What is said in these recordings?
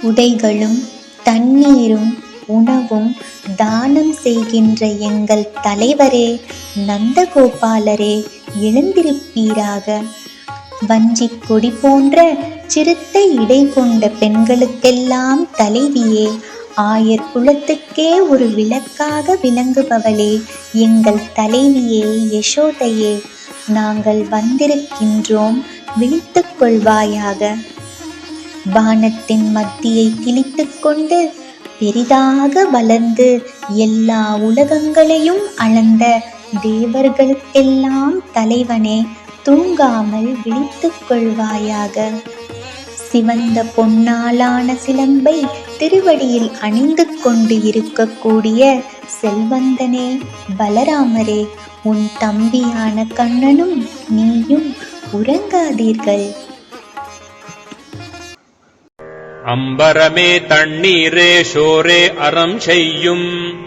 உடைகளும் தண்ணீரும் உணவும் தானம் செய்கின்ற எங்கள் தலைவரே, நந்தகோபாலரே, எழுந்திருப்பீராக. வஞ்சிக் கொடி போன்ற சிறுத்தை இடை கொண்ட பெண்களுக்கெல்லாம் தலைவியே, ஆயர் குலத்துக்கே ஒரு விளக்காக விளங்குபவளே, எங்கள் தலைவியே, யசோதையே, நாங்கள் வந்திருக்கின்றோம், விழித்துக் கொள்வாயாக. வானத்தின் மத்தியை கிழித்துக் கொண்டு பெரிதாக வளர்ந்து எல்லா உலகங்களையும் அளந்த தேவர்களுக்கெல்லாம் தலைவனே, தூங்காமல் விழித்துக் கொள்வாயாக. சிவந்த பொன்னாலான சிலம்பை திருவடியில் அணிந்து கொண்டு இருக்கக்கூடிய செல்வந்தனே, பலராமரே, உன் தம்பியான கண்ணனும் நீயும் உறங்காதீர்கள். அம்பரமே தண்ணீரே சோரே அறம் செய்யும்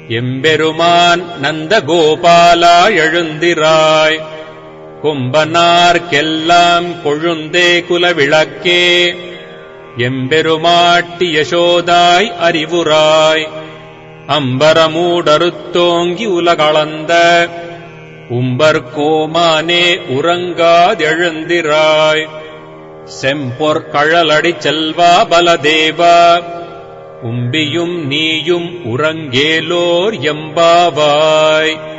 எம்பெருமான் நந்தகோபாலா எழுந்திராய். கொம்பனார்க்கெல்லாம் கொழுந்தே குலவிளக்கே, எம்பெருமாட்டி யசோதாய் அறிவுராய். அம்பரமூடறுத்தோங்கி உலகளந்த உம்பர்கோமானே, உறங்காதெழுந்திராய். செம்பொற்கழலடி செல்வா பலதேவா, உம்பியும் நீயும் உறங்கேலோர் எம்பாவாய்.